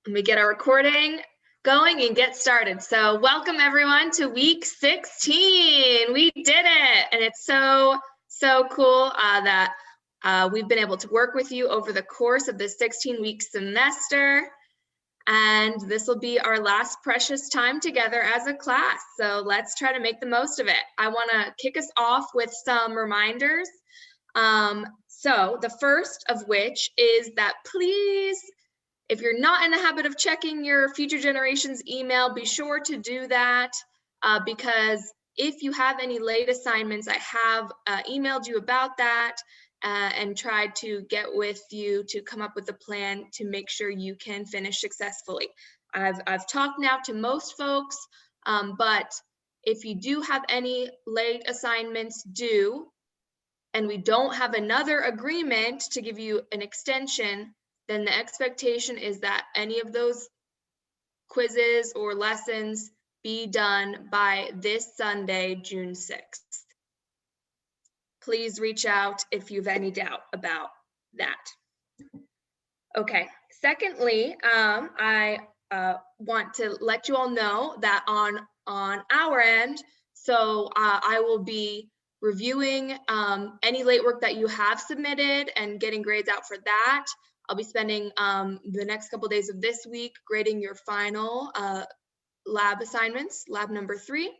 Let me get our recording going and get started. So welcome everyone to week 16. We did it. And it's so cool that we've been able to work with you over the course of this 16-week semester. And this will be our last precious time together as a class. So let's try to make the most of it. I want to kick us off with some reminders. So the first of which is that please, if you're not in the habit of checking your Future Generations email, be sure to do that because if you have any late assignments, I have emailed you about that and tried to get with you to come up with a plan to make sure you can finish successfully. I've talked now to most folks, but if you do have any late assignments due and we don't have another agreement to give you an extension, then the expectation is that any of those quizzes or lessons be done by this Sunday, June 6th. Please reach out if you have any doubt about that. Okay, secondly, I want to let you all know that on our end, so I will be reviewing any late work that you have submitted and getting grades out for that. I'll be spending the next couple of days of this week grading your final lab assignments, lab number 3,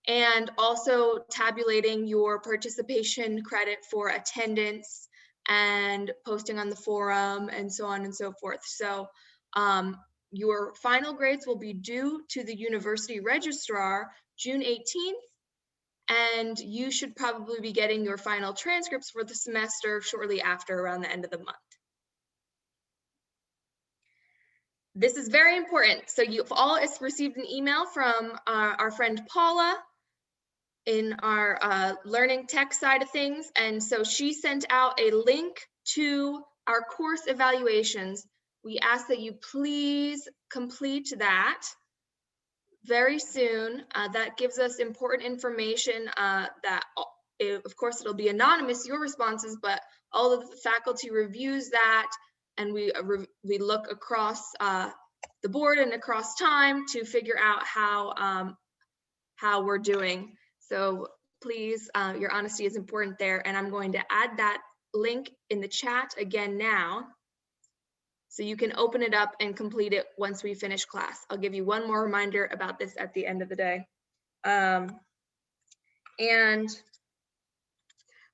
and also tabulating your participation credit for attendance and posting on the forum and so on and so forth. So your final grades will be due to the university registrar June 18th, and you should probably be getting your final transcripts for the semester shortly after, around the end of the month. This is very important. So you've all received an email from our friend Paula in our learning tech side of things. And so she sent out a link to our course evaluations. We ask that you please complete that very soon. That gives us important information that, of course, it'll be anonymous, your responses, but all of the faculty reviews that, and we look across the board and across time to figure out how we're doing. So please, your honesty is important there, and I'm going to add that link in the chat again now, so you can open it up and complete it once we finish class. I'll give you one more reminder about this at the end of the day. And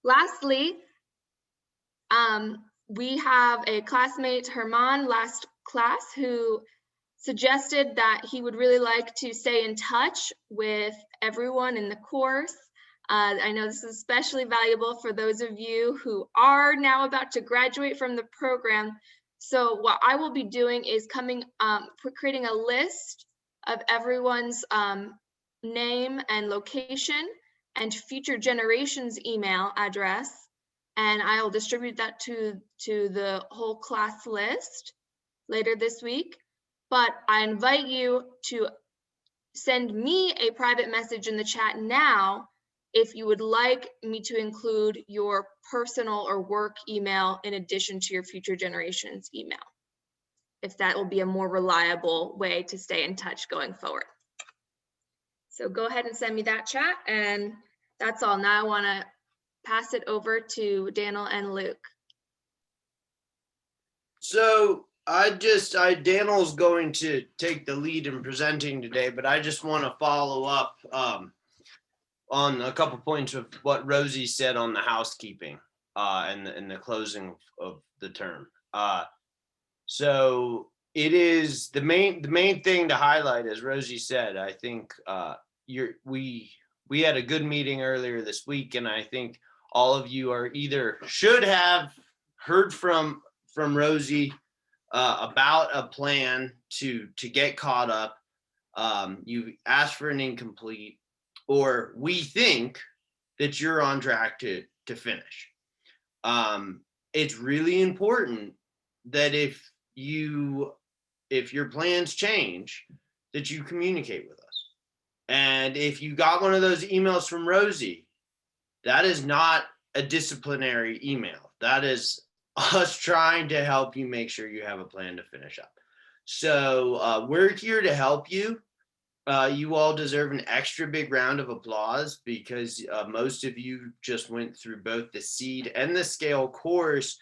lastly, we have a classmate, Herman, last class, who suggested that he would really like to stay in touch with everyone in the course. I know this is especially valuable for those of you who are now about to graduate from the program. So what I will be doing is creating a list of everyone's name and location and Future Generations email address, and I'll distribute that to the whole class list later this week. But I invite you to send me a private message in the chat now if you would like me to include your personal or work email in addition to your Future Generations email, if that will be a more reliable way to stay in touch going forward. So go ahead and send me that, chat, and that's all. Now I want to pass it over to Daniel and Luke. So Daniel's going to take the lead in presenting today, but I just want to follow up on a couple points of what Rosie said on the housekeeping and the closing of the term. So it is the main thing to highlight, as Rosie said. I think we had a good meeting earlier this week, and I think all of you are either should have heard from Rosie about a plan to get caught up. You asked for an incomplete, or we think that you're on track to finish. It's really important that if your plans change, that you communicate with us. And if you got one of those emails from Rosie, that is not a disciplinary email. That is us trying to help you make sure you have a plan to finish up. So we're here to help you. You all deserve an extra big round of applause because most of you just went through both the seed and the scale course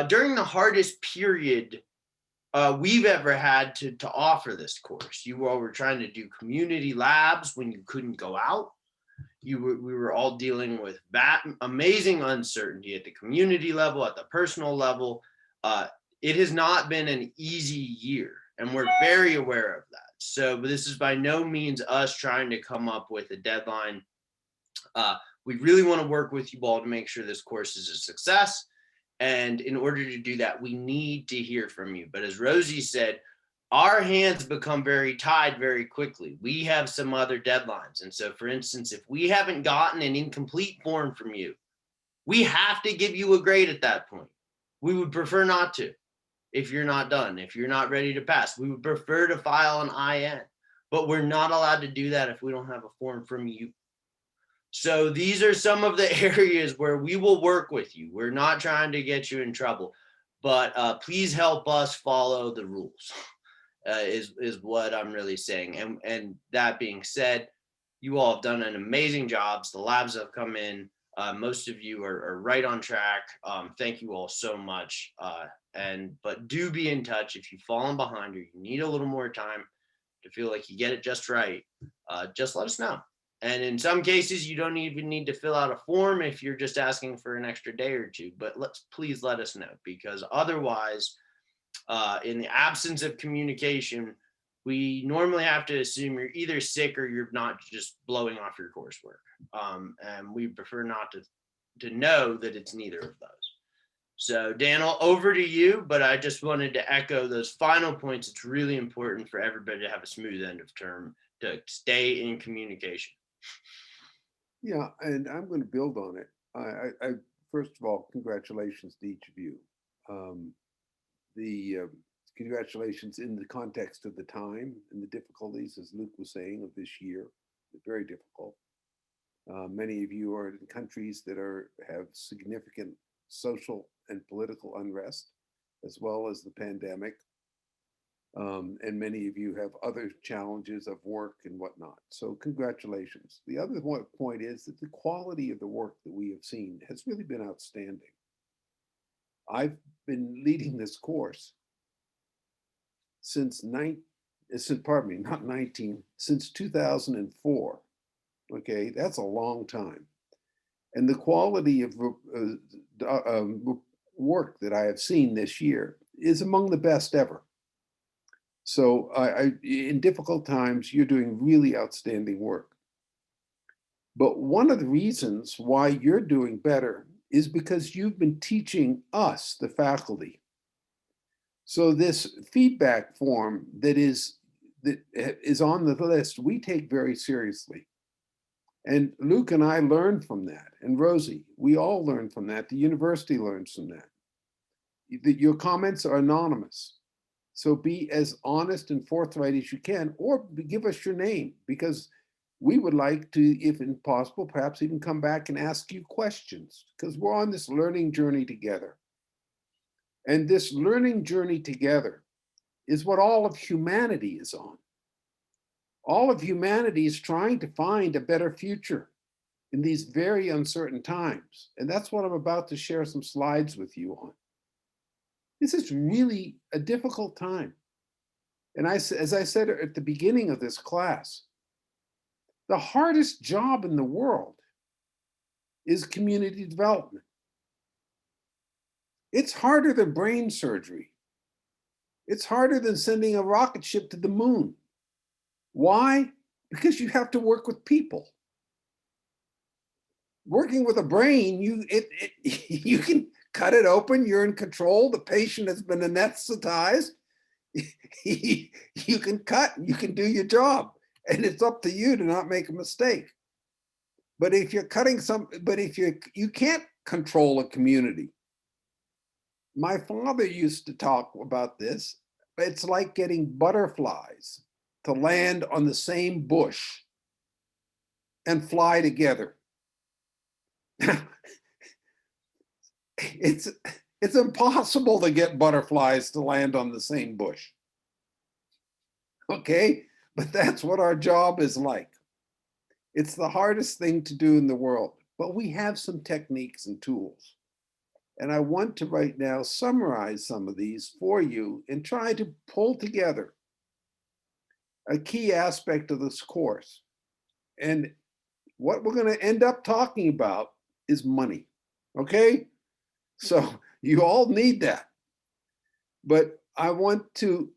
during the hardest period we've ever had to offer this course. You all were trying to do community labs when you couldn't go out. We were all dealing with that amazing uncertainty at the community level, at the personal level. It has not been an easy year, and we're very aware of that. So this is by no means us trying to come up with a deadline. We really want to work with you all to make sure this course is a success. And in order to do that, we need to hear from you. But as Rosie said, our hands become very tied very quickly. We have some other deadlines. And so, for instance, if we haven't gotten an incomplete form from you, we have to give you a grade at that point. We would prefer not to. If you're not done, if you're not ready to pass, we would prefer to file an IN, but we're not allowed to do that if we don't have a form from you. So these are some of the areas where we will work with you. We're not trying to get you in trouble, but please help us follow the rules, is what I'm really saying. And that being said, you all have done an amazing job. The labs have come in. Most of you are right on track. Thank you all so much. But do be in touch if you've fallen behind or you need a little more time to feel like you get it just right. Just let us know. And in some cases, you don't even need to fill out a form if you're just asking for an extra day or two. But please let us know, because otherwise, in the absence of communication, we normally have to assume you're either sick or you're not just blowing off your coursework. And we prefer not to know that it's neither of those. So Daniel, over to you, but I just wanted to echo those final points. It's really important for everybody to have a smooth end of term, to stay in communication. Yeah, and I'm going to build on it. I first of all, congratulations to each of you. The congratulations in the context of the time and the difficulties, as Luke was saying, of this year. Very difficult. Many of you are in countries that have significant social and political unrest, as well as the pandemic. And many of you have other challenges of work and whatnot. So congratulations. The other point is that the quality of the work that we have seen has really been outstanding. I've been leading this course since 2004. Okay, that's a long time. And the quality of work that I have seen this year is among the best ever. So in difficult times, you're doing really outstanding work. But one of the reasons why you're doing better is because you've been teaching us, the faculty. So this feedback form that is on the list, we take very seriously. And Luke and I learned from that, and Rosie, we all learned from that. The university learns from that. Your comments are anonymous. So be as honest and forthright as you can, or give us your name, because we would like to, if possible, perhaps even come back and ask you questions, because we're on this learning journey together. And this learning journey together is what all of humanity is on. All of humanity is trying to find a better future in these very uncertain times. And that's what I'm about to share some slides with you on. This is really a difficult time. And as I said at the beginning of this class, the hardest job in the world is community development. It's harder than brain surgery. It's harder than sending a rocket ship to the moon. Why? Because you have to work with people. Working with a brain, you can cut it open, you're in control, the patient has been anesthetized. You can cut, you can do your job, and it's up to you to not make a mistake. But if you're cutting you can't control a community. My father used to talk about this. It's like getting butterflies to land on the same bush and fly together. It's impossible to get butterflies to land on the same bush. okay? But that's what our job is like. It's the hardest thing to do in the world, but we have some techniques and tools. And I want to right now summarize some of these for you and try to pull together a key aspect of this course. And what we're going to end up talking about is money. Okay? So you all need that. But I want to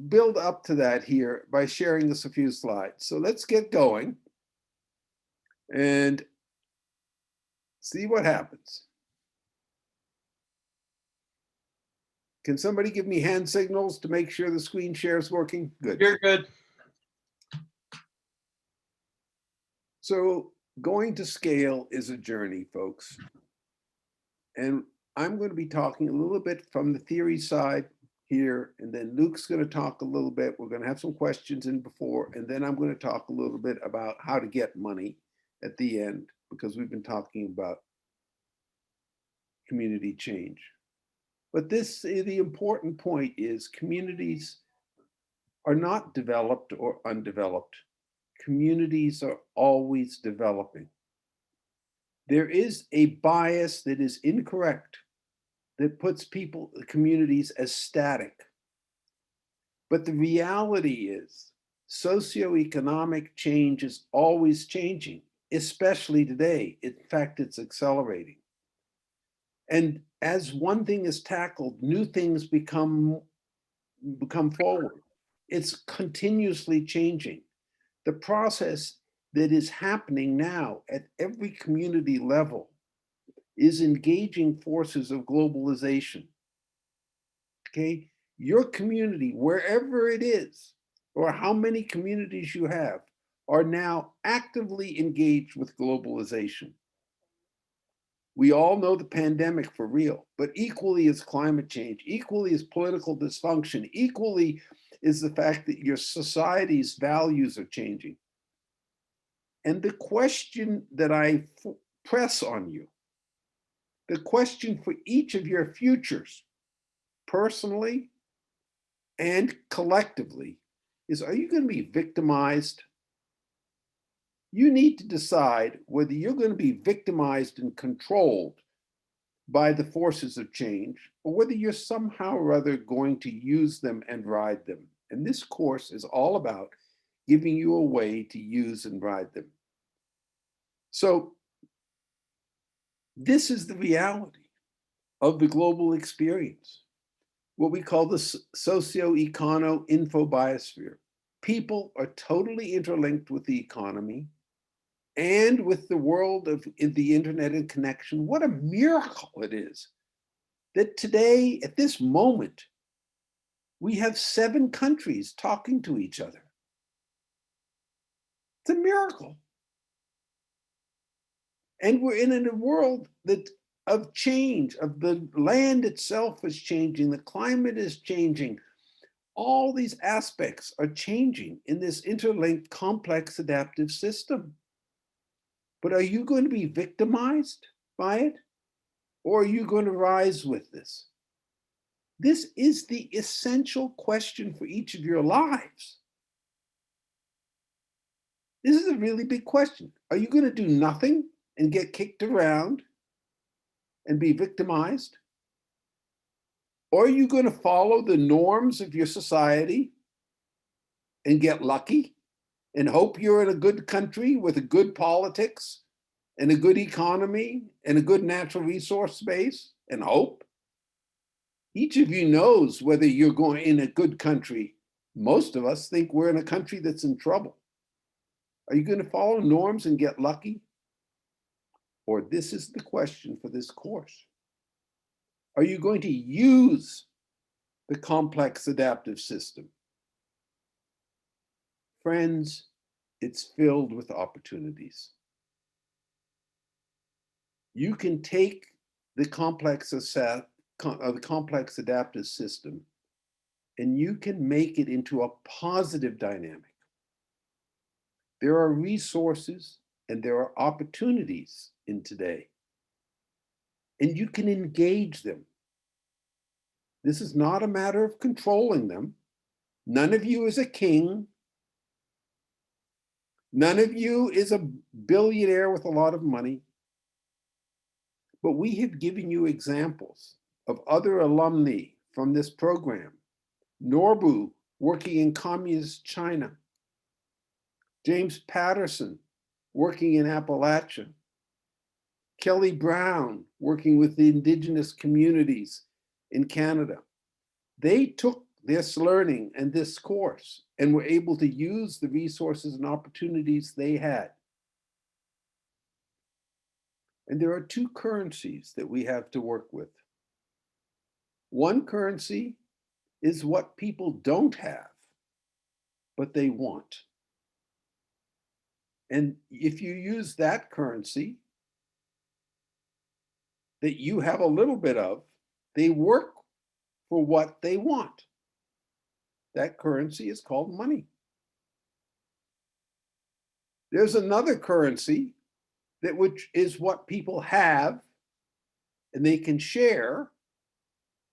build up to that here by sharing us a few slides. So let's get going and see what happens. Can somebody give me hand signals to make sure the screen share is working? Good. You're good. So going to scale is a journey, folks. And I'm going to be talking a little bit from the theory side here, and then Luke's going to talk a little bit. We're going to have some questions in before, and then I'm going to talk a little bit about how to get money at the end, because we've been talking about community change. But the important point is communities are not developed or undeveloped. Communities are always developing. There is a bias that is incorrect that puts communities as static. But the reality is socioeconomic change is always changing, especially today. In fact, it's accelerating. And as one thing is tackled, new things become forward. It's continuously changing. The process that is happening now at every community level is engaging forces of globalization. Okay, your community, wherever it is, or how many communities you have, are now actively engaged with globalization. We all know the pandemic for real, but equally is climate change, equally is political dysfunction, equally is the fact that your society's values are changing. And the question that I press on you, the question for each of your futures, personally and collectively, is, are you going to be victimized? You need to decide whether you're going to be victimized and controlled by the forces of change, or whether you're somehow or other going to use them and ride them. And this course is all about giving you a way to use and ride them. So this is the reality of the global experience, what we call the socio-econo-infobiosphere. People are totally interlinked with the economy and with the world of the internet and connection. What a miracle it is that today, at this moment, we have 7 countries talking to each other. It's a miracle. And we're in a world of change, of the land itself is changing, the climate is changing. All these aspects are changing in this interlinked, complex, adaptive system. But are you going to be victimized by it? Or are you going to rise with this? This is the essential question for each of your lives. This is a really big question. Are you going to do nothing and get kicked around and be victimized? Or are you going to follow the norms of your society and get lucky and hope you're in a good country with a good politics and a good economy and a good natural resource base and hope? Each of you knows whether you're going in a good country. Most of us think we're in a country that's in trouble. Are you going to follow norms and get lucky? Or this is the question for this course. Are you going to use the complex adaptive system? Friends, it's filled with opportunities. You can take the complex adaptive system and you can make it into a positive dynamic. There are resources and there are opportunities in today, and you can engage them. This is not a matter of controlling them. None of you is a king. None of you is a billionaire with a lot of money. But we have given you examples of other alumni from this program. Norbu, working in communist China. James Patterson, working in Appalachia. Kelly Brown, working with the indigenous communities in Canada. They took this learning and this course and were able to use the resources and opportunities they had. And there are two currencies that we have to work with. One currency is what people don't have, but they want. And if you use that currency that you have a little bit of, they work for what they want. That currency is called money. There's another currency that which is what people have and they can share,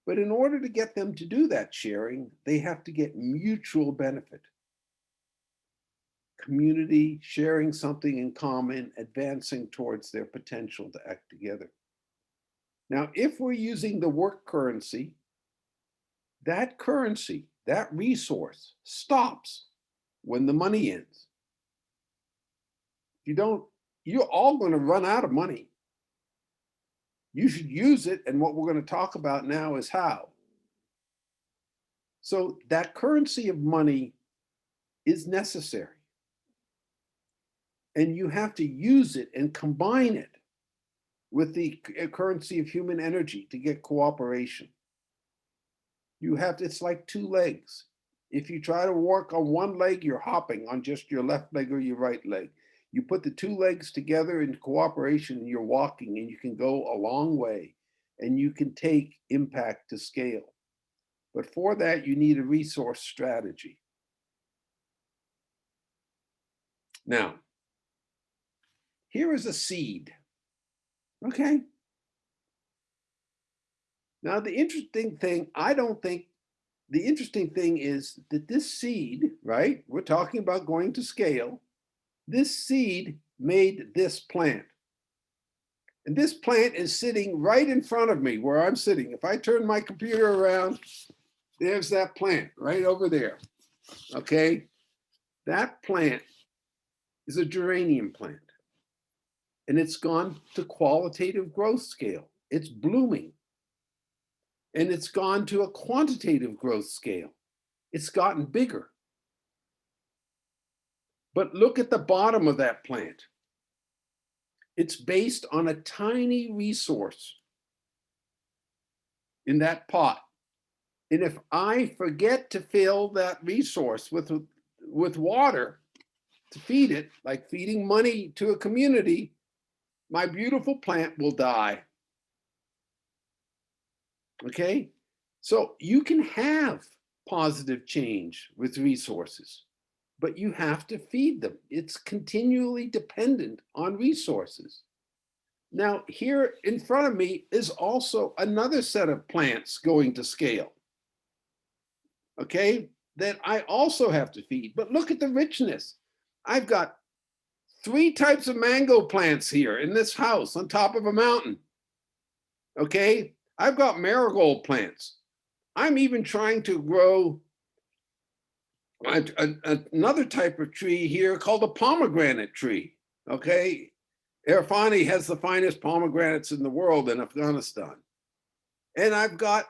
but in order to get them to do that sharing, they have to get mutual benefit. Community, sharing something in common, advancing towards their potential to act together. Now, if we're using the work currency, that resource stops when the money ends. You don't, you're all going to run out of money. You should use it, and what we're going to talk about now is how. So that currency of money is necessary. And you have to use it and combine it with the currency of human energy to get cooperation. You have to, it's like two legs. If you try to work on one leg, you're hopping on just your left leg or your right leg. You put the two legs together in cooperation and you're walking, and you can go a long way and you can take impact to scale. But for that, you need a resource strategy. Now, here is a seed. Okay. Now, the interesting thing is that this seed, right? We're talking about going to scale. This seed made this plant. And this plant is sitting right in front of me where I'm sitting. If I turn my computer around, there's that plant right over there. Okay. That plant is a geranium plant. And it's gone to qualitative growth scale. It's blooming. And it's gone to a quantitative growth scale. It's gotten bigger. But look at the bottom of that plant. It's based on a tiny resource in that pot. And if I forget to fill that resource with water to feed it, like feeding money to a community, my beautiful plant will die. Okay? So you can have positive change with resources, but you have to feed them. It's continually dependent on resources. Now, here in front of me is also another set of plants going to scale, okay, that I also have to feed. But look at the richness. I've got 3 types of mango plants here in this house on top of a mountain, okay? I've got marigold plants. I'm even trying to grow another type of tree here called a pomegranate tree, okay? Irfani has the finest pomegranates in the world in Afghanistan. And I've got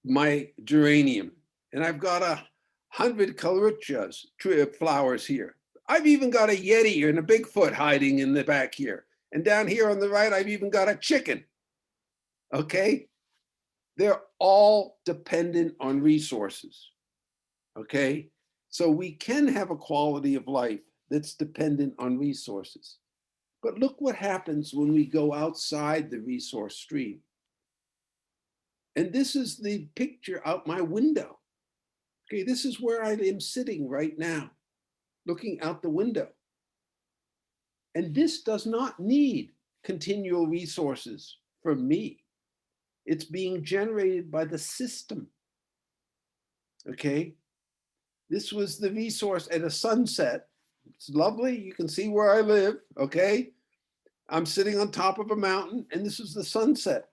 my geranium, and I've got 100 calichas flowers here. I've even got a Yeti and a Bigfoot hiding in the back here. And down here on the right, I've even got a chicken, okay? They're all dependent on resources, okay? So we can have a quality of life that's dependent on resources. But look what happens when we go outside the resource stream. And this is the picture out my window. Okay, this is where I am sitting right now, looking out the window. And this does not need continual resources from me. It's being generated by the system. Okay, This was the resource at a sunset. It's lovely. You can see where I live, okay? I'm sitting on top of a mountain, and this was the sunset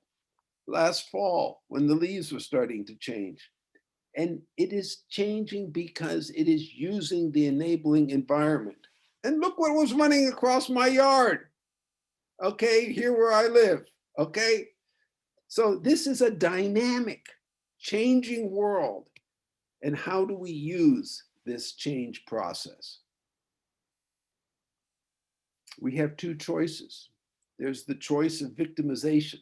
last fall when the leaves were starting to change. And it is changing because it is using the enabling environment. And look what was running across my yard. Okay, here where I live. Okay. So this is a dynamic, changing world. And how do we use this change process? We have two choices. There's the choice of victimization.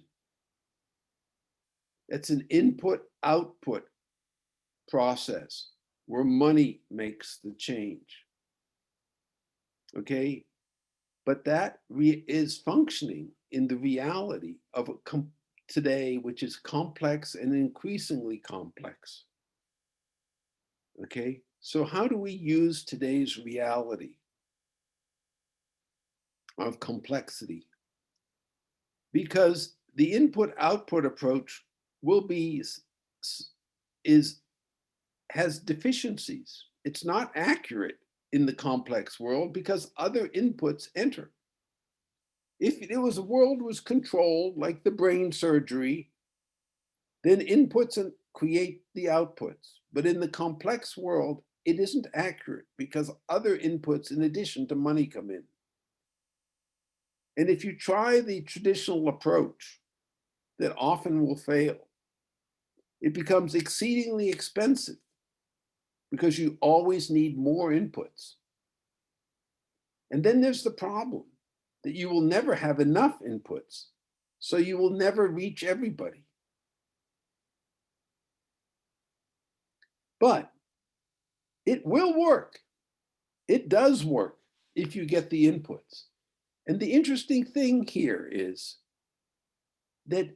It's an input-output process where money makes the change. Okay, but that is functioning in the reality of today, which is complex and increasingly complex. Okay, so how do we use today's reality of complexity? Because the input-output approach will be has deficiencies. It's not accurate in the complex world because other inputs enter. If it was a world was controlled like the brain surgery, then inputs create the outputs. But in the complex world, it isn't accurate because other inputs in addition to money come in. And if you try the traditional approach that often will fail, it becomes exceedingly expensive because you always need more inputs. And then there's the problem that you will never have enough inputs, so you will never reach everybody. But it will work. It does work if you get the inputs. And the interesting thing here is that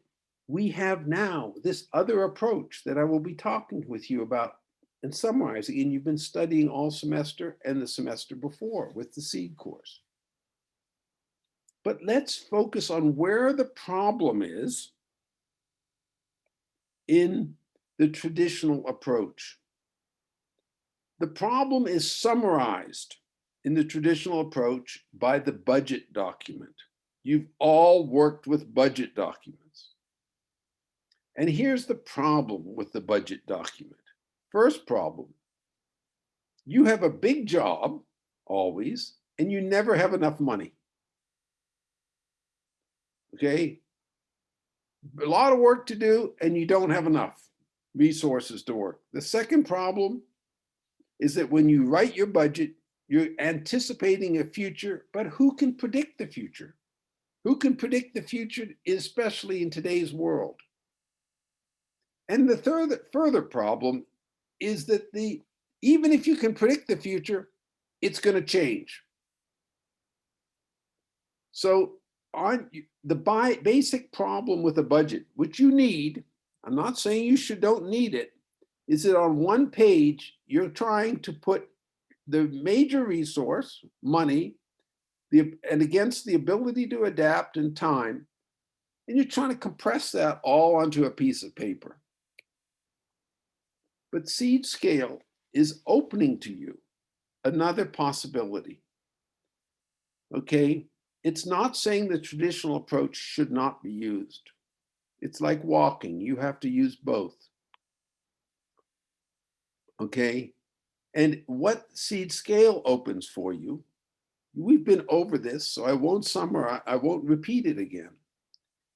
we have now this other approach that I will be talking with you about and summarizing, and you've been studying all semester and the semester before with the seed course. But let's focus on where the problem is in the traditional approach. The problem is summarized in the traditional approach by the budget document. You've all worked with budget documents. And here's the problem with the budget document. First problem, you have a big job always, and you never have enough money. Okay? A lot of work to do, and you don't have enough resources to work. The second problem is that when you write your budget, you're anticipating a future, but who can predict the future? Who can predict the future, especially in today's world? And the further problem is that even if you can predict the future, it's going to change. So on the basic problem with a budget, which you need, I'm not saying you don't need it, is that on one page, you're trying to put the major resource, money, and against the ability to adapt in time, and you're trying to compress that all onto a piece of paper. But seed scale is opening to you another possibility. Okay, it's not saying the traditional approach should not be used. It's like walking, you have to use both. Okay, and what seed scale opens for you, we've been over this, so I won't summarize, I won't repeat it again,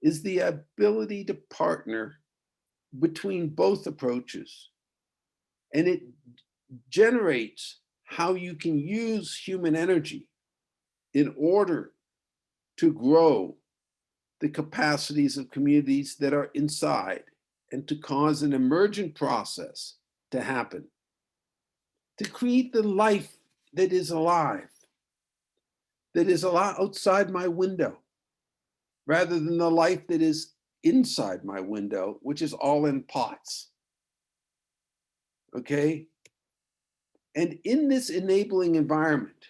is the ability to partner between both approaches. And it generates how you can use human energy in order to grow the capacities of communities that are inside and to cause an emergent process to happen, to create the life that is alive, that is outside my window, rather than the life that is inside my window, which is all in pots. Okay? And in this enabling environment,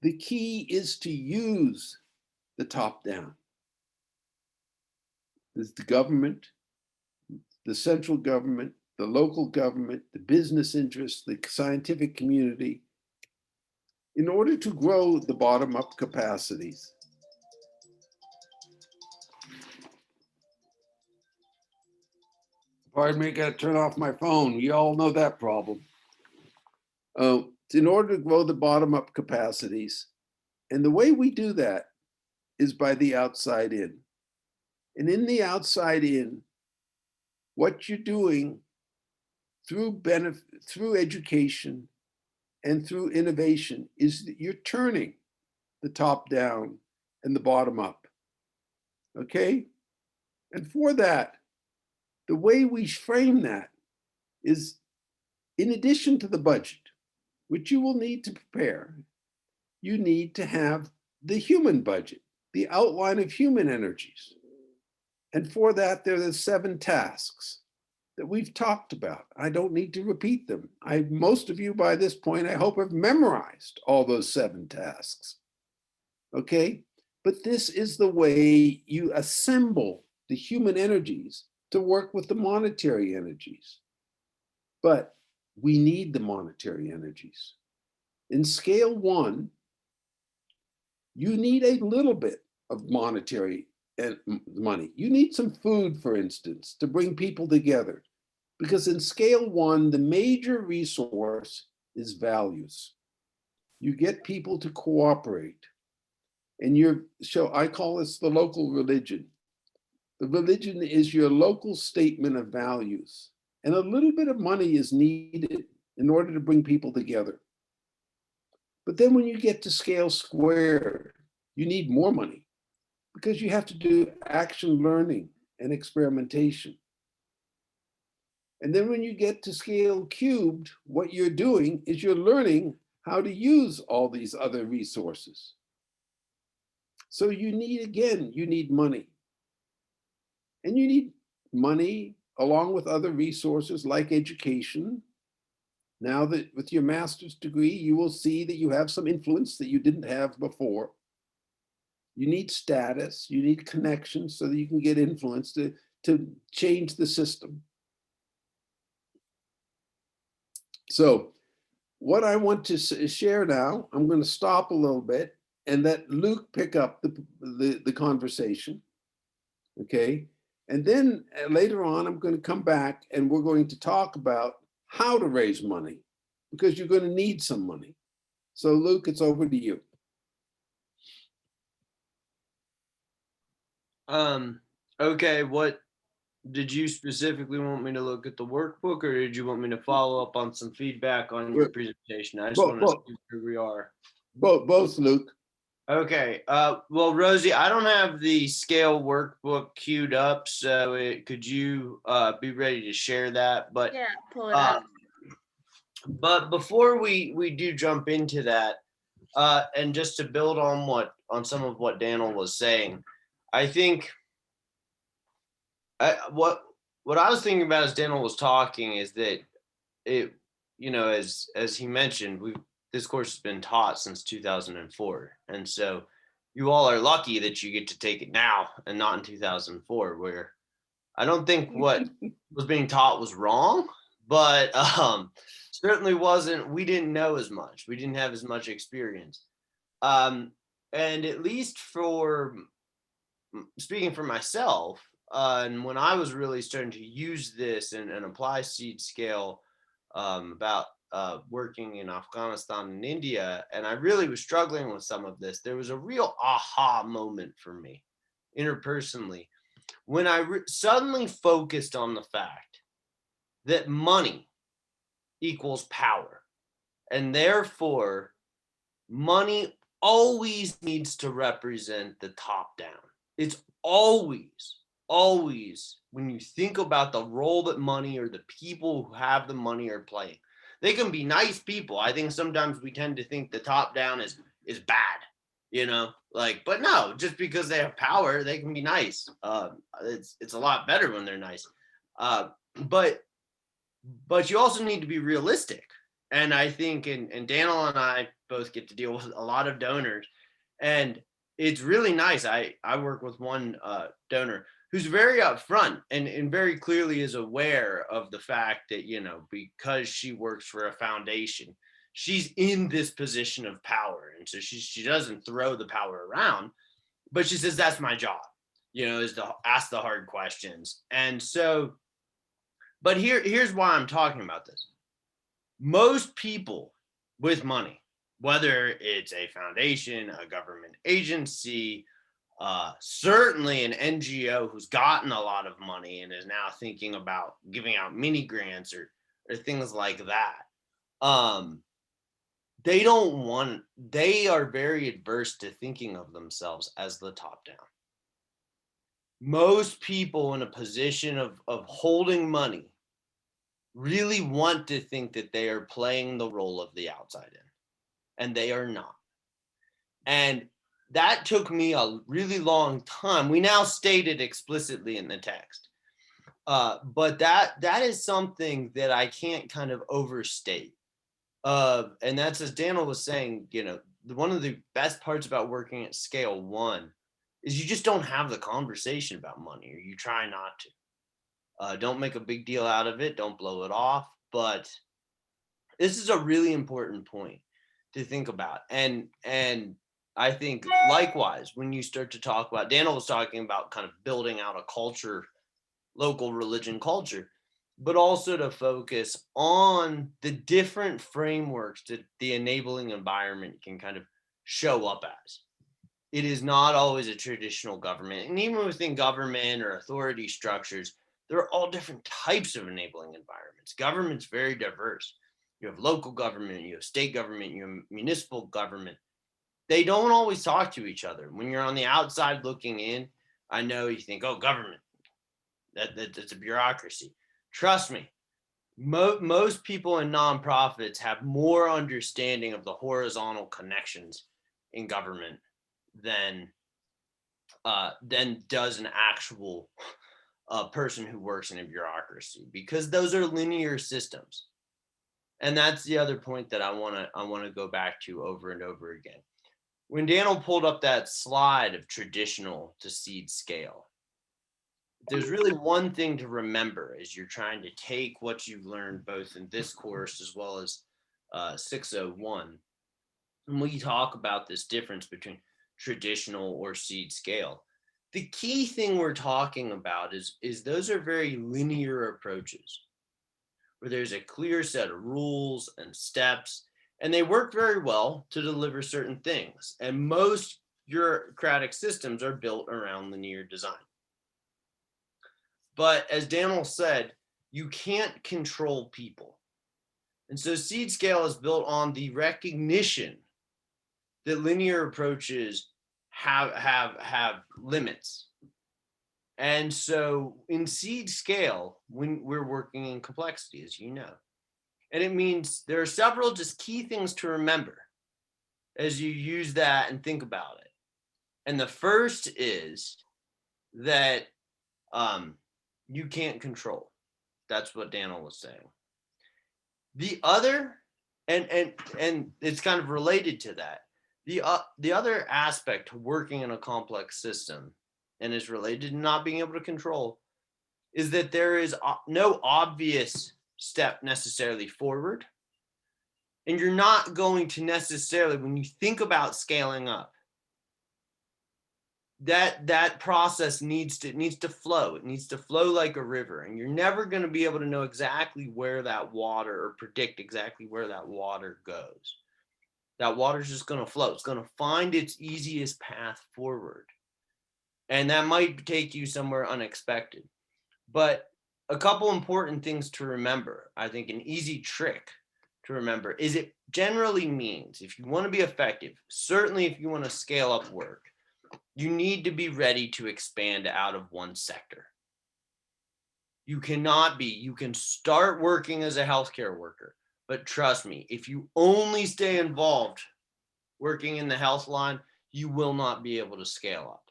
the key is to use the top down. There's the government, the central government, the local government, the business interests, the scientific community, in order to grow the bottom-up capacities. Pardon me, I gotta turn off my phone. You all know that problem. In order to grow the bottom-up capacities, and the way we do that is by the outside in. And in the outside in, what you're doing through education and through innovation is that you're turning the top down and the bottom up. Okay? And for that, the way we frame that is, in addition to the budget, which you will need to prepare, you need to have the human budget, the outline of human energies. And for that, there are 7 tasks that we've talked about. I don't need to repeat them. Most of you by this point, I hope, have memorized all those 7 tasks. Okay? But this is the way you assemble the human energies to work with the monetary energies. But we need the monetary energies. In scale 1, you need a little bit of monetary money. You need some food, for instance, to bring people together. Because in scale 1, the major resource is values. You get people to cooperate. And I call this the local religion. The religion is your local statement of values. And a little bit of money is needed in order to bring people together. But then when you get to scale squared, you need more money because you have to do action learning and experimentation. And then when you get to scale cubed, what you're doing is you're learning how to use all these other resources. So you need money. And you need money along with other resources like education. Now that with your master's degree, you will see that you have some influence that you didn't have before. You need status, you need connections so that you can get influence to change the system. So what I want to share now, I'm going to stop a little bit and let Luke pick up the conversation, okay? And then later on, I'm going to come back and we're going to talk about how to raise money because you're going to need some money. So Luke, it's over to you. Okay, what did you specifically want me to look at the workbook, or did you want me to follow up on some feedback on your presentation? I just want to see where we are. Both, Luke. Okay. Well, Rosie, I don't have the scale workbook queued up, so could you be ready to share that? But yeah, pull it up. But before we do jump into that, and just to build on some of what Daniel was saying, I think what I was thinking about as Daniel was talking is that it, as he mentioned, this course has been taught since 2004, and so you all are lucky that you get to take it now and not in 2004, where I don't think what was being taught was wrong, but certainly wasn't. We didn't know as much. We didn't have as much experience, and at least for speaking for myself, and when I was really starting to use this and apply seed scale about working in Afghanistan and India, and I really was struggling with some of this, there was a real aha moment for me interpersonally when I suddenly focused on the fact that money equals power, and therefore money always needs to represent the top down. It's always, when you think about the role that money or the people who have the money are playing, they can be nice people. I think sometimes we tend to think the top down is bad, but no, just because they have power, they can be nice. It's a lot better when they're nice. But you also need to be realistic. And I think, and Daniel and I both get to deal with a lot of donors, and it's really nice. I work with one donor who's very upfront and very clearly is aware of the fact that, because she works for a foundation, she's in this position of power. And so she doesn't throw the power around, but she says, that's my job, is to ask the hard questions. And so, but here's why I'm talking about this. Most people with money, whether it's a foundation, a government agency, certainly an NGO who's gotten a lot of money and is now thinking about giving out mini grants or things like that. They are very adverse to thinking of themselves as the top down. Most people in a position of holding money really want to think that they are playing the role of the outside in, and they are not. And that took me a really long time. We now state it explicitly in the text. But that is something that I can't kind of overstate. And that's, as Daniel was saying, one of the best parts about working at scale 1 is you just don't have the conversation about money, or you try not to. Don't make a big deal out of it. Don't blow it off. But this is a really important point to think about. And I think likewise, when you start to talk about, Daniel was talking about kind of building out a culture, local religion culture, but also to focus on the different frameworks that the enabling environment can kind of show up as. It is not always a traditional government. And even within government or authority structures, there are all different types of enabling environments. Government's very diverse. You have local government, you have state government, you have municipal government. They don't always talk to each other. When you're on the outside looking in, I know you think, oh, government, that's a bureaucracy. Trust me, most people in nonprofits have more understanding of the horizontal connections in government than does an actual person who works in a bureaucracy, because those are linear systems. And that's the other point that I want to go back to over and over again. When Daniel pulled up that slide of traditional to seed scale, there's really one thing to remember as you're trying to take what you've learned both in this course as well as 601. And we talk about this difference between traditional or seed scale. The key thing we're talking about is those are very linear approaches where there's a clear set of rules and steps, and they work very well to deliver certain things. And most bureaucratic systems are built around linear design. But as Daniel said, you can't control people. And so seed scale is built on the recognition that linear approaches have limits. And so in seed scale, when we're working in complexity, as you know, and it means there are several just key things to remember as you use that and think about it. And the first is that you can't control. That's what Daniel was saying. The other, and it's kind of related to that, the other aspect to working in a complex system and is related to not being able to control is that there is no obvious step necessarily forward. And you're not going to necessarily, when you think about scaling up, that process needs to flow. It needs to flow like a river, and you're never going to be able to know exactly where that water, or predict exactly where that water goes. That water's just going to flow. It's going to find its easiest path forward. And that might take you somewhere unexpected. But a couple important things to remember, I think an easy trick to remember, is it generally means, if you want to be effective, certainly if you want to scale up work, you need to be ready to expand out of one sector. You can start working as a healthcare worker, but trust me, if you only stay involved working in the health line, you will not be able to scale up.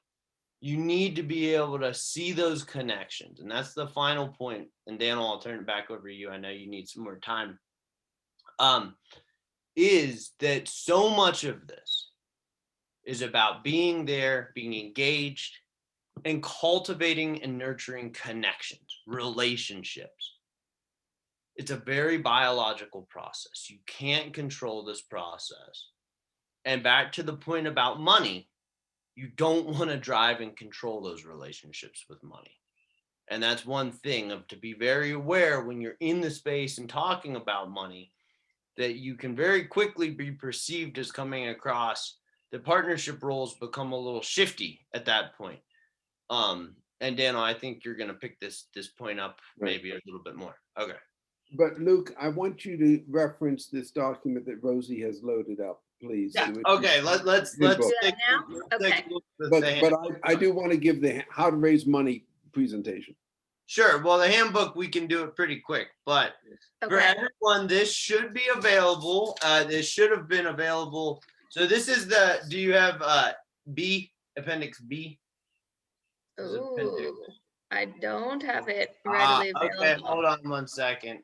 You need to be able to see those connections. And that's the final point. And Daniel, I'll turn it back over to you. I know you need some more time. Is that so much of this is about being there, being engaged, and cultivating and nurturing connections, relationships. It's a very biological process. You can't control this process. And back to the point about money, you don't want to drive and control those relationships with money. And that's one thing of to be very aware when you're in the space and talking about money, that you can very quickly be perceived as coming across the partnership roles become a little shifty at that point. And Daniel, I think you're going to pick this point up maybe a little bit more. Okay. But Luke, I want you to reference this document that Rosie has loaded up, please. Yeah. Okay. Let's Do take, that now? take Okay. a look at But the handbook. I do want to give the how to raise money presentation. Sure. Well, the handbook, we can do it pretty quick, but for Okay. everyone, this should be available. This should have been available. So this is do you have B, appendix B? This is appendix. Ooh, I don't have it readily available. Okay, hold on 1 second.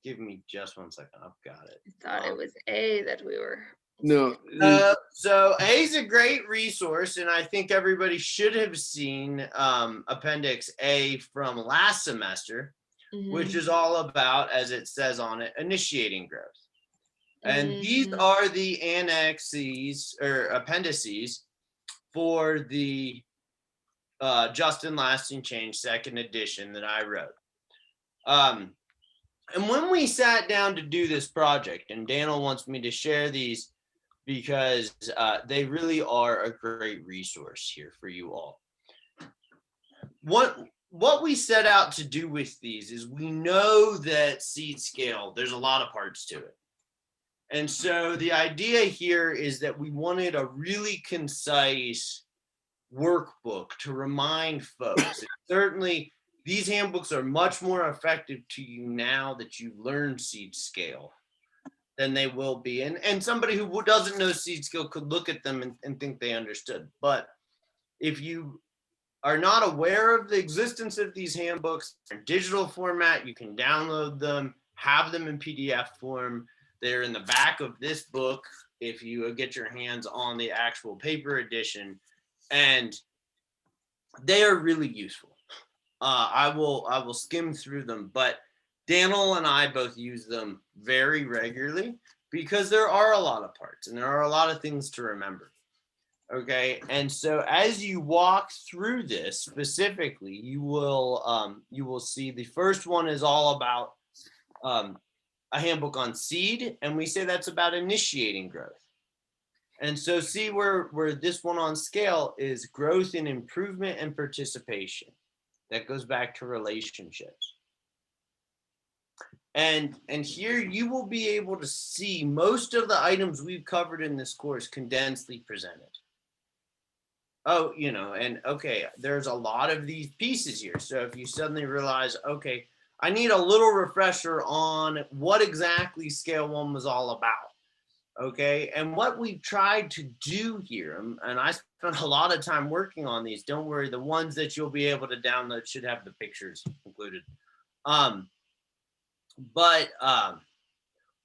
Give me just 1 second. I've got it. I thought it was A that we were. No. So A is a great resource, and I think everybody should have seen appendix A from last semester, which is all about, as it says on it, initiating growth. And these are the annexes or appendices for the Just and Lasting Change second edition that I wrote. And when we sat down to do this project, and Daniel wants me to share these because they really are a great resource here for you all. What we set out to do with these is we know that seed scale, there's a lot of parts to it. And so the idea here is that we wanted a really concise workbook to remind folks. Certainly, these handbooks are much more effective to you now that you've learned seed scale than they will be. And somebody who doesn't know seed scale could look at them and think they understood. But if you are not aware of the existence of these handbooks in digital format, you can download them, have them in PDF form. They're in the back of this book if you get your hands on the actual paper edition, and they are really useful. I will skim through them, but Daniel and I both use them very regularly because there are a lot of parts and there are a lot of things to remember. Okay, and so as you walk through this specifically, you will see the first one is all about a handbook on seed, and we say that's about initiating growth. And so see where this one on scale is growth in improvement and participation. That goes back to relationships. And here you will be able to see most of the items we've covered in this course condensedly presented. Oh, and okay, there's a lot of these pieces here. So if you suddenly realize, okay, I need a little refresher on what exactly Scale 1 was all about. Okay, and what we've tried to do here, and I spent a lot of time working on these, don't worry, the ones that you'll be able to download should have the pictures included. But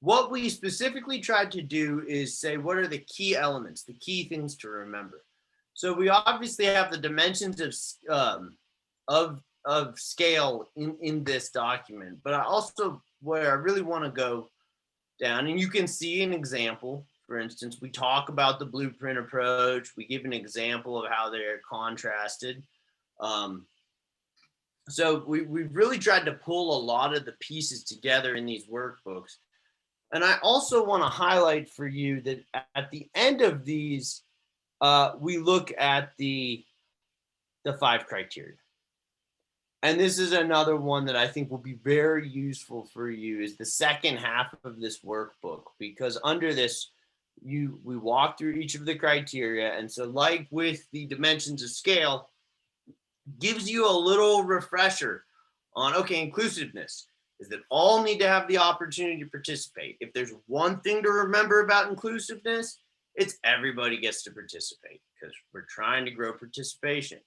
what we specifically tried to do is say, what are the key elements, the key things to remember? So we obviously have the dimensions of scale in this document, but I also, where I really want to go down, and you can see an example. For instance, we talk about the blueprint approach. We give an example of how they're contrasted. So we've really tried to pull a lot of the pieces together in these workbooks. And I also want to highlight for you that at the end of these, we look at the 5 criteria. And this is another one that I think will be very useful for you, is the second half of this workbook, because under this, we walk through each of the criteria. And so like with the dimensions of scale, gives you a little refresher on, okay, inclusiveness is that all need to have the opportunity to participate. If there's one thing to remember about inclusiveness, it's everybody gets to participate, because we're trying to grow participation.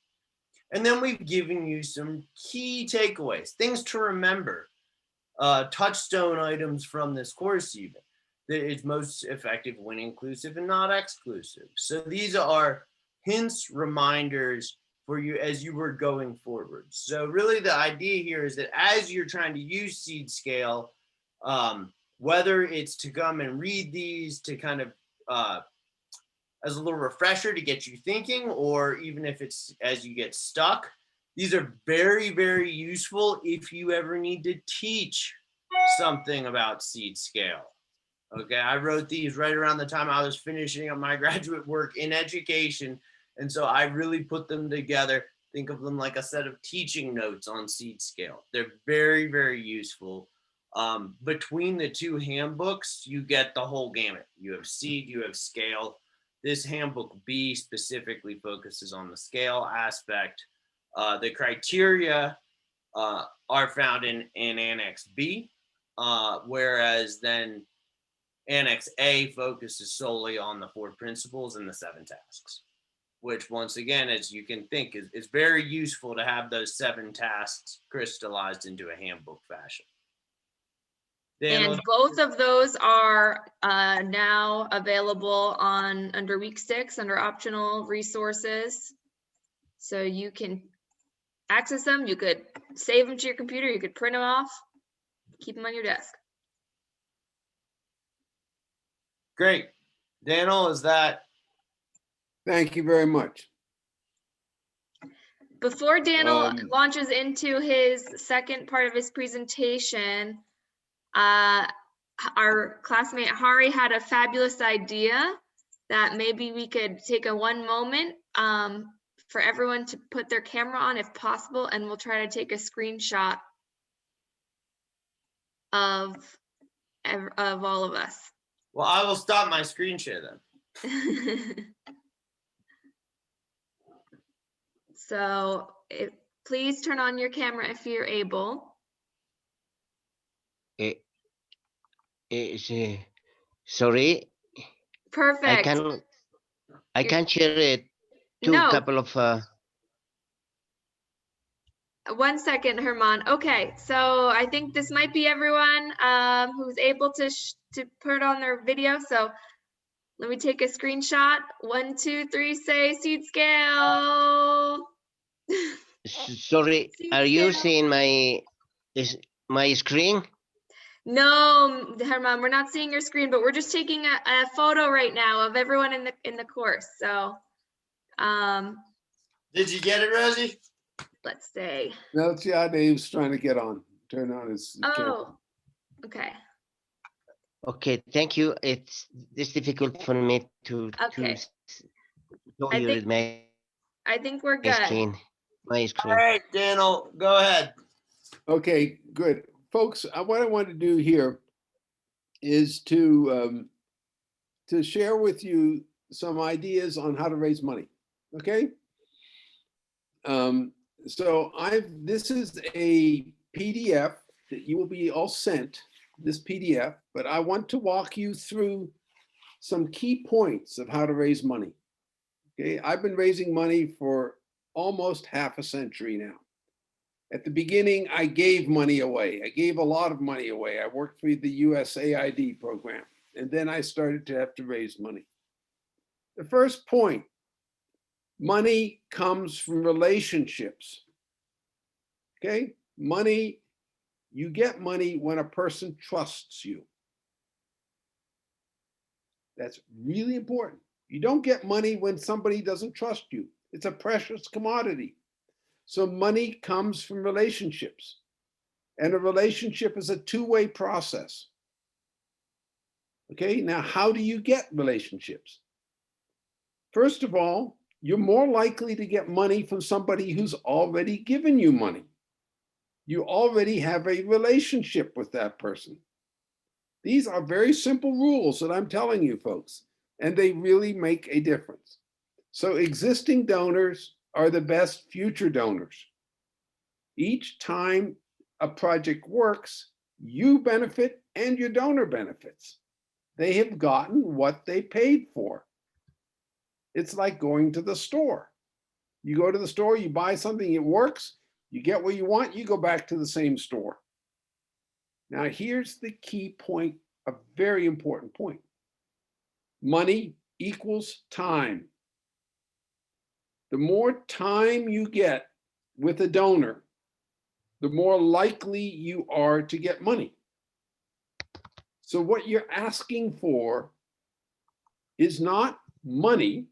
And then we've given you some key takeaways, things to remember, touchstone items from this course even, that it's most effective when inclusive and not exclusive. So these are hints, reminders for you as you were going forward. So really the idea here is that as you're trying to use seed scale, whether it's to come and read these to kind of as a little refresher to get you thinking, or even if it's as you get stuck, these are very, very useful if you ever need to teach something about seed scale. Okay, I wrote these right around the time I was finishing up my graduate work in education. And so I really put them together. Think of them like a set of teaching notes on seed scale. They're very, very useful. Between the two handbooks, you get the whole gamut. You have seed, you have scale. This handbook B specifically focuses on the scale aspect. The criteria are found in Annex B, whereas then Annex A focuses solely on the 4 principles and the 7 tasks, which once again, as you can think, is very useful to have those 7 tasks crystallized into a handbook fashion. And both of those are now available under week 6 under optional resources. So you can access them. You could save them to your computer. You could print them off, keep them on your desk. Great. Daniel, is that? Thank you very much. Before Daniel launches into his second part of his presentation, our classmate Hari had a fabulous idea that maybe we could take one moment for everyone to put their camera on if possible, and we'll try to take a screenshot of all of us. Well, I will stop my screen share then. So please turn on your camera if you're able. Sorry. Perfect. I can share it to a couple of. 1 second, Herman. Okay, so I think this might be everyone who's able to put on their video. So let me take a screenshot. 1, 2, 3, say seed scale. Sorry, are you seeing my screen? No, Herman, we're not seeing your screen, but we're just taking a photo right now of everyone in the course. So, did you get it, Rosie? Let's see. No, yeah, Dave's trying to turn on his camera. Okay. Okay, thank you. It's difficult for me to show you I think we're good. My screen. All right, Daniel, go ahead. Okay, good. Folks, what I want to do here is to share with you some ideas on how to raise money. Okay. So this is a PDF that you will be all sent, this PDF, but I want to walk you through some key points of how to raise money. Okay, I've been raising money for almost half a century now. At the beginning, I gave money away. I gave a lot of money away. I worked for the USAID program, and then I started to have to raise money. The first point, money comes from relationships. Okay, money, you get money when a person trusts you. That's really important. You don't get money when somebody doesn't trust you. It's a precious commodity. So money comes from relationships. And a relationship is a two-way process. Okay, now how do you get relationships? First of all, you're more likely to get money from somebody who's already given you money. You already have a relationship with that person. These are very simple rules that I'm telling you, folks, and they really make a difference. So existing donors are the best future donors. Each time a project works, you benefit and your donor benefits. They have gotten what they paid for. It's like going to the store. You go to the store, you buy something, it works, you get what you want, you go back to the same store. Now, here's the key point, a very important point. Money equals time. the more time you get with a donor, the more likely you are to get money. So what you're asking for is not money.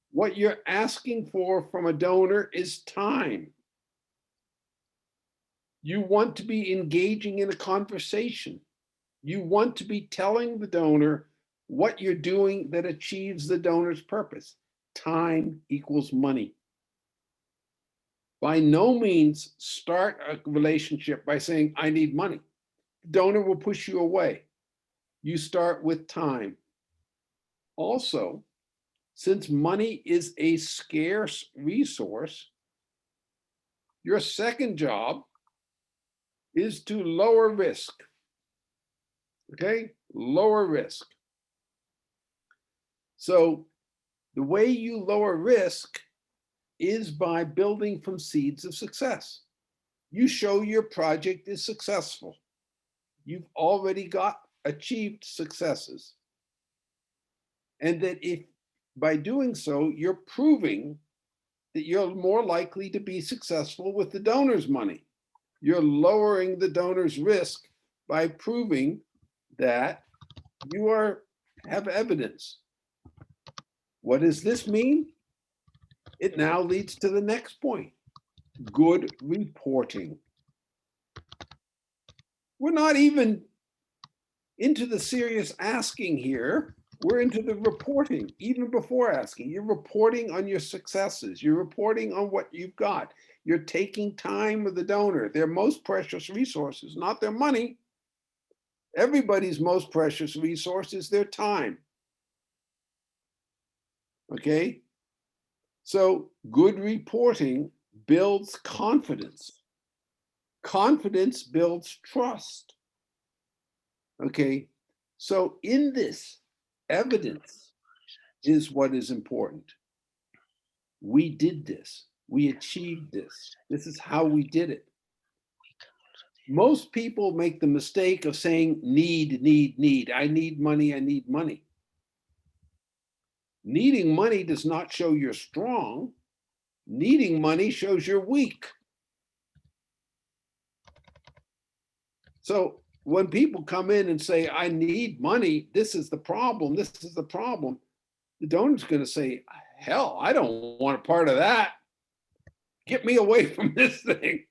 What you're asking for from a donor is time. You want to be engaging in a conversation. You want to be telling the donor what you're doing that achieves the donor's purpose. Time equals money. By no means start a relationship by saying, I need money. The donor will push you away. You start with time. Also, since money is a scarce resource, your second job is to lower risk. Okay? Lower risk. So the way you lower risk is by building from seeds of success. You show your project is successful. You've already achieved successes. And that if by doing so, you're proving that you're more likely to be successful with the donor's money. You're lowering the donor's risk by proving that you have evidence. What does this mean? It now leads to the next point. Good reporting. We're not even into the serious asking here. We're into the reporting, even before asking. You're reporting on your successes. You're reporting on what you've got. You're taking time with the donor, their most precious resources, not their money. Everybody's most precious resource is their time. Okay? So good reporting builds confidence. Confidence builds trust. Okay? So in this, evidence is what is important. We did this. We achieved this. This is how we did it. Most people make the mistake of saying need, need, need. I need money, I need money. Needing money does not show you're strong. Needing money shows you're weak. So when people come in and say, I need money, this is the problem, this is the problem, the donor's going to say, hell, I don't want a part of that. Get me away from this thing.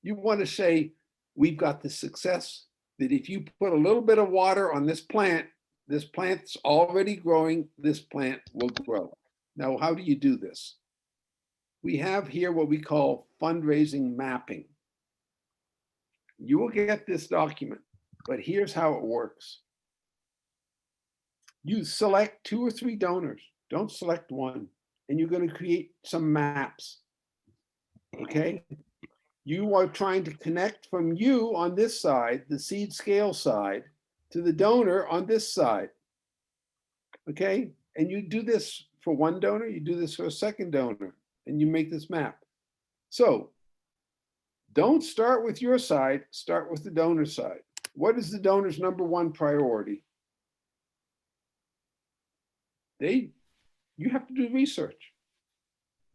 You want to say, we've got the success that if you put a little bit of water on this plant's already growing, this plant will grow. Now, how do you do this? We have here what we call fundraising mapping. You will get this document, but here's how it works. You select 2 or 3 donors, don't select one, and you're going to create some maps. Okay? You are trying to connect from you on this side, the seed scale side, to the donor on this side. Okay? And you do this for one donor, you do this for a second donor, and you make this map. So don't start with your side, start with the donor side. What is the donor's number 1 priority? You have to do research.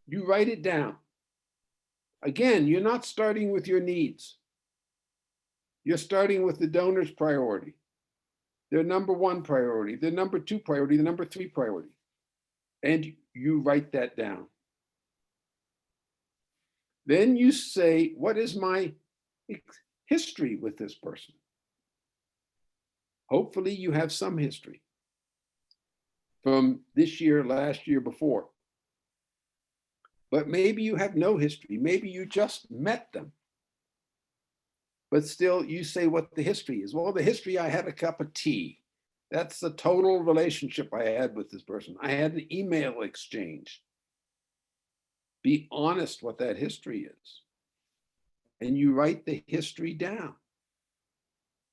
You write it down. Again, you're not starting with your needs. You're starting with the donor's priority, their number 1 priority, their number 2 priority, the number 3 priority. And you write that down. Then you say, what is my history with this person? Hopefully you have some history from this year, last year, before. But maybe you have no history. Maybe you just met them. But still, you say what the history is. Well, the history, I had a cup of tea. That's the total relationship I had with this person. I had an email exchange. Be honest what that history is. And you write the history down.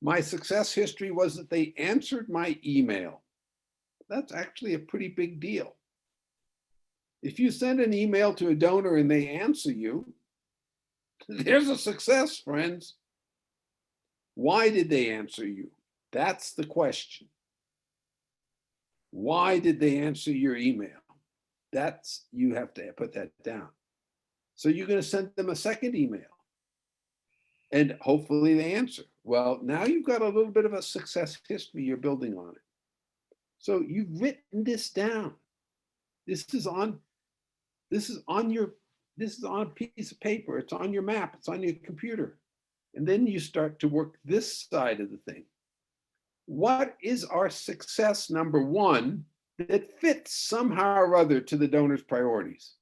My success history was that they answered my email. That's actually a pretty big deal. If you send an email to a donor and they answer you, there's a success, friends. Why did they answer you? That's the question. Why did they answer your email? That's, you have to put that down. So you're going to send them a second email and hopefully they answer. Well, now you've got a little bit of a success history you're building on it. So you've written this down. This is on a piece of paper. It's on your map. It's on your computer. And then you start to work this side of the thing. What is our success number one that fits somehow or other to the donor's priorities?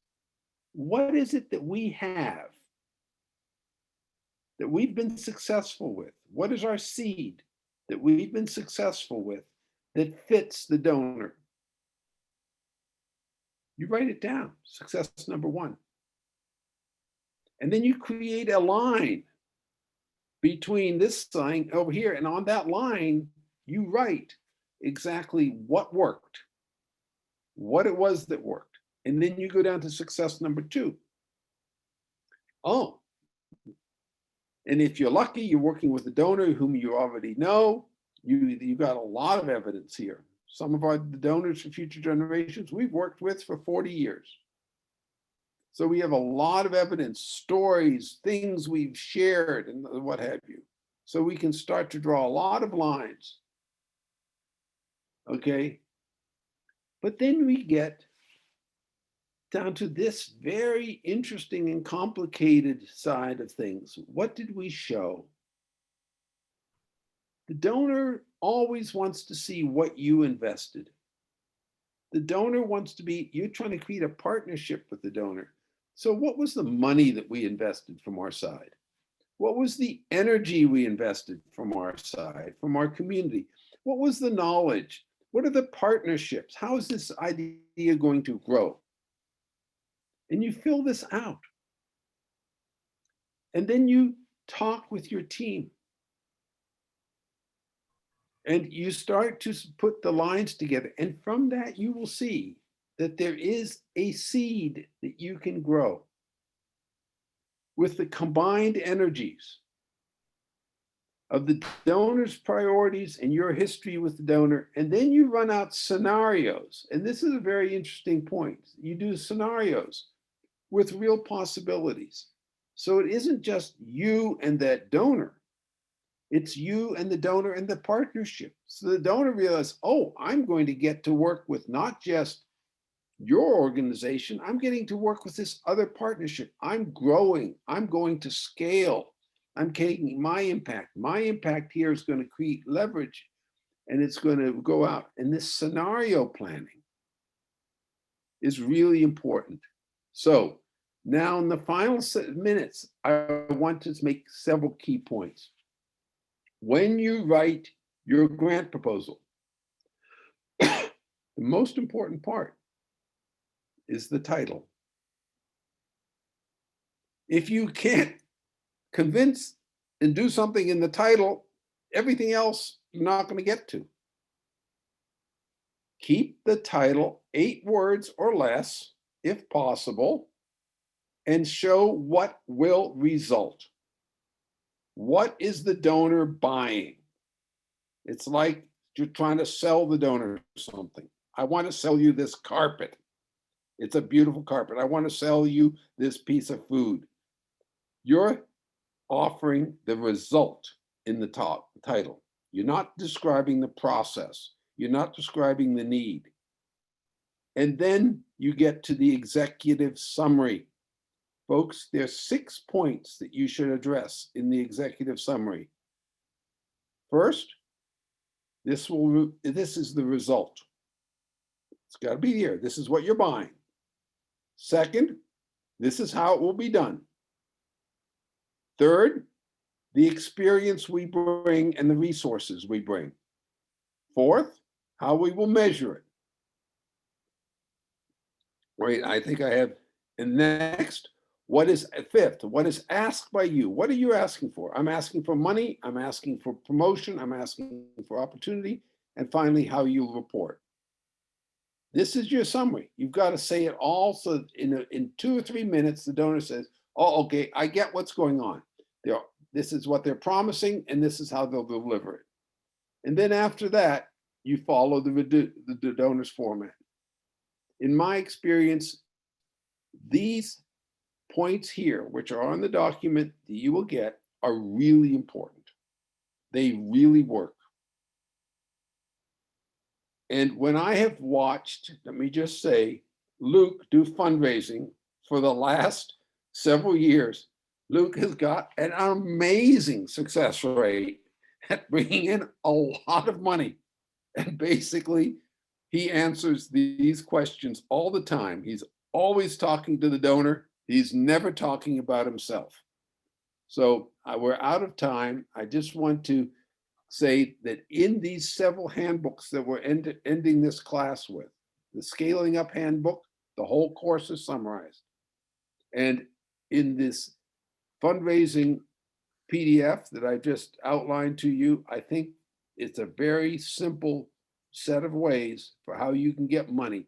What is it that we have that we've been successful with? What is our seed that we've been successful with that fits the donor? You write it down, success number one. And then you create a line between this line over here, and on that line, you write exactly what worked, what it was that worked. And then you go down to success number two. Oh, and if you're lucky, you're working with a donor whom you already know. You've got a lot of evidence here. Some of our donors for Future Generations we've worked with for 40 years. So we have a lot of evidence, stories, things we've shared, and what have you. So we can start to draw a lot of lines. Okay. But then we get down to this very interesting and complicated side of things. What did we show? The donor always wants to see what you invested. The donor wants to be, you're trying to create a partnership with the donor. So what was the money that we invested from our side? What was the energy we invested from our side, from our community? What was the knowledge? What are the partnerships? How is this idea going to grow? And you fill this out. And then you talk with your team. And you start to put the lines together. And from that, you will see that there is a seed that you can grow with the combined energies of the donor's priorities and your history with the donor. And then you run out scenarios. And this is a very interesting point. You do scenarios with real possibilities. So it isn't just you and that donor. It's you and the donor and the partnership. So the donor realizes, oh, I'm going to get to work with not just your organization, I'm getting to work with this other partnership. I'm growing, I'm going to scale. I'm taking my impact. My impact here is going to create leverage and it's going to go out. And this scenario planning is really important. So now in the final minutes, I want to make several key points. When you write your grant proposal, the most important part is the title. If you can't convince and do something in the title, everything else you're not going to get to. Keep the title 8 words or less, if possible, and show what will result. What is the donor buying? It's like you're trying to sell the donor something. I want to sell you this carpet. It's a beautiful carpet. I want to sell you this piece of food. You're offering the result in the top title. You're not describing the process. You're not describing the need. And then you get to the executive summary. Folks, there's 6 points that you should address in the executive summary. First, this is the result. It's got to be here. This is what you're buying. Second, this is how it will be done. Third, the experience we bring and the resources we bring. Fourth, how we will measure it. Wait, I think I have. And next, fifth, what is asked by you? What are you asking for? I'm asking for money. I'm asking for promotion. I'm asking for opportunity. And finally, how you'll report. This is your summary. You've got to say it all so in 2 or 3 minutes, the donor says, oh, okay, I get what's going on. This is what they're promising, and this is how they'll deliver it. And then after that, you follow the donors format. In my experience, these points here, which are on the document that you will get, are really important. They really work. And when I have watched, let me just say, Luke do fundraising for the last several years, Luke has got an amazing success rate at bringing in a lot of money. And basically, he answers these questions all the time. He's always talking to the donor. He's never talking about himself. So we're out of time. I just want to say that in these several handbooks that we're ending this class with, the Scaling Up Handbook, the whole course is summarized. And in this fundraising PDF that I just outlined to you, I think it's a very simple set of ways for how you can get money.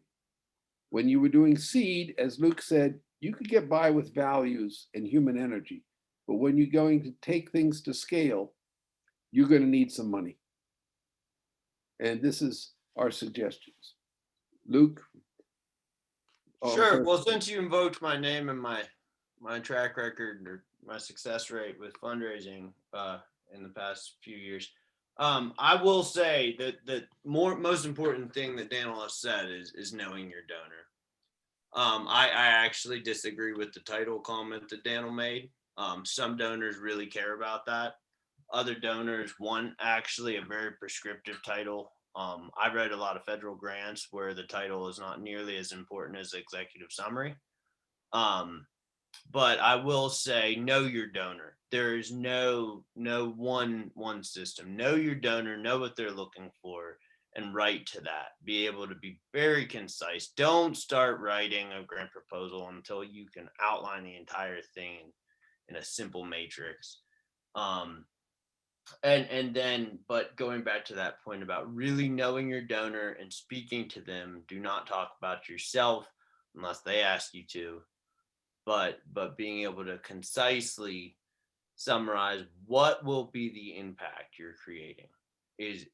When you were doing seed, as Luke said, you could get by with values and human energy. But when you're going to take things to scale, you're going to need some money. And this is our suggestions. Luke? Sure. Well, since you invoked my name and my track record or my success rate with fundraising in the past few years, I will say that the most important thing that Daniel has said is knowing your donor. I actually disagree with the title comment that Daniel made. Some donors really care about that. Other donors want actually a very prescriptive title. I read a lot of federal grants where the title is not nearly as important as the executive summary. But I will say, know your donor. There is no one system. Know your donor, know what they're looking for, and write to that. Be able to be very concise. Don't start writing a grant proposal until you can outline the entire thing in a simple matrix. And then, but going back to that point about really knowing your donor and speaking to them, do not talk about yourself unless they ask you to, but being able to concisely summarize what will be the impact you're creating is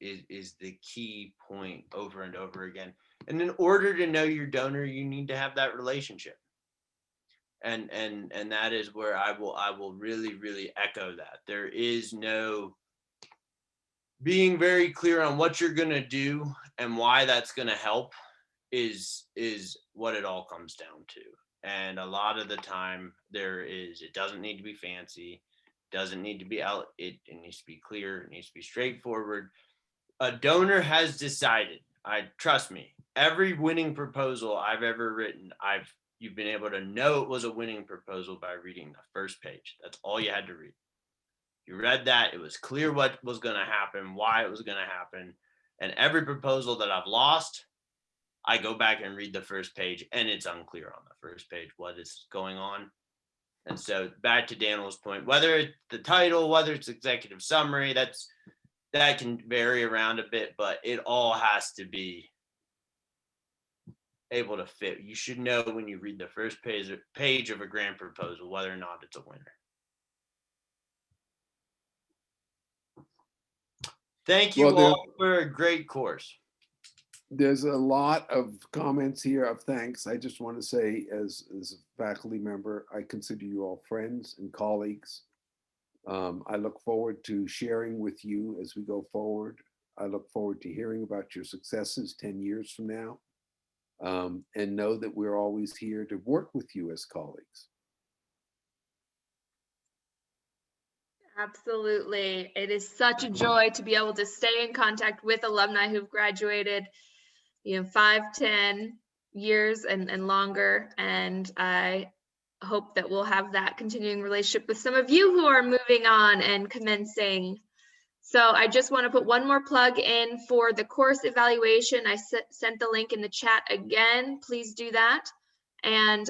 the key point over and over again. And in order to know your donor, you need to have that relationship. And that is where I will really echo that. There is no being very clear on what you're going to do and why that's going to help is what it all comes down to. And a lot of the time it doesn't need to be fancy, doesn't need to be out. It needs to be clear. It needs to be straightforward. A donor has decided, trust me, every winning proposal I've ever written, you've been able to know it was a winning proposal by reading the first page. That's all you had to read. You read that, it was clear what was going to happen, why it was going to happen. And every proposal that I've lost, I go back and read the first page and it's unclear on the first page what is going on. And so back to Daniel's point, whether it's the title, whether it's executive summary, that can vary around a bit, but it all has to be able to fit. You should know when you read the first page of a grant proposal whether or not it's a winner. Thank you all for a great course. There's a lot of comments here of thanks. I just want to say, as a faculty member, I consider you all friends and colleagues. I look forward to sharing with you as we go forward. I look forward to hearing about your successes 10 years from now. And know that we're always here to work with you as colleagues. Absolutely. It is such a joy to be able to stay in contact with alumni who've graduated, 5, 10 years and longer. And I hope that we'll have that continuing relationship with some of you who are moving on and commencing. So I just want to put one more plug in for the course evaluation. I sent the link in the chat again. Please do that. And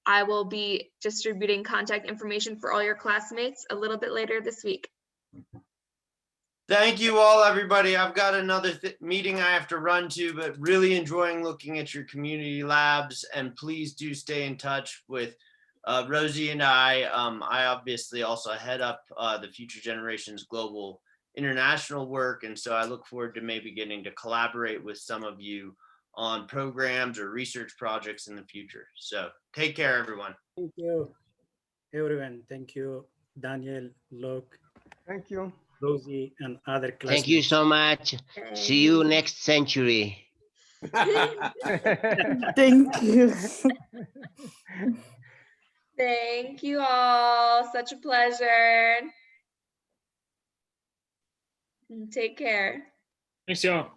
I will be distributing contact information for all your classmates a little bit later this week. Thank you all, everybody. I've got another meeting I have to run to, but really enjoying looking at your community labs. And please do stay in touch with Rosie and I. I obviously also head up the Future Generations Global international work. And so I look forward to maybe getting to collaborate with some of you on programs or research projects in the future. So take care, everyone. Thank you, everyone. Thank you, Daniel, Luke, Thank you. Rosie, and other classmates. Thank you so much. See you next century. Thank you. Thank you all. Such a pleasure. Take care. Thanks, y'all.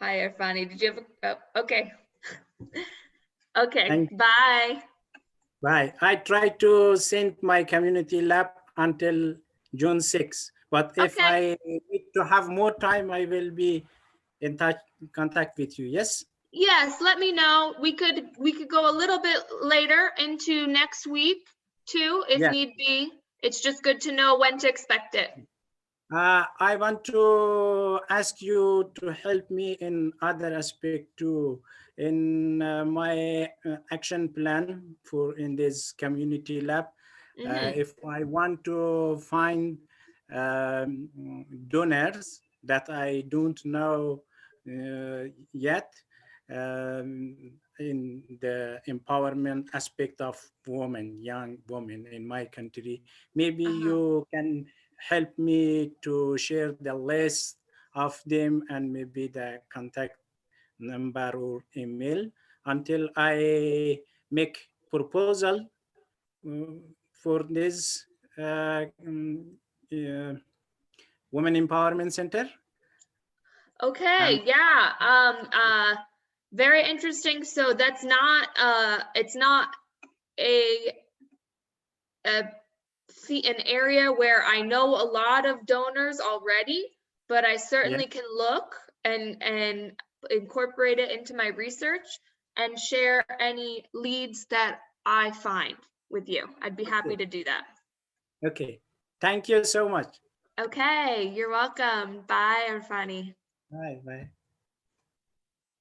Hi, Irfani. Did you have a, okay. Okay, Thank- bye. Bye. I try to send my community lab until June 6, but if Okay. I need to have more time, I will be in touch, contact with you. Yes. Yes, let me know. We could go a little bit later into next week too, if Yeah. need be. It's just good to know when to expect it. I want to ask you to help me in other aspect too. In my action plan for in this community lab, Mhm. if I want to find donors that I don't know yet in the empowerment aspect of women, young women in my country, maybe you can help me to share the list of them and maybe the contact number or email until I make proposal for this Women Empowerment Center. Okay, yeah. Very interesting. So that's not it's not a an area where I know a lot of donors already, but I certainly can look and incorporate it into my research and share any leads that I find with you. I'd be happy to do that. Okay, thank you so much. Okay, you're welcome. Bye, Irfani. Bye.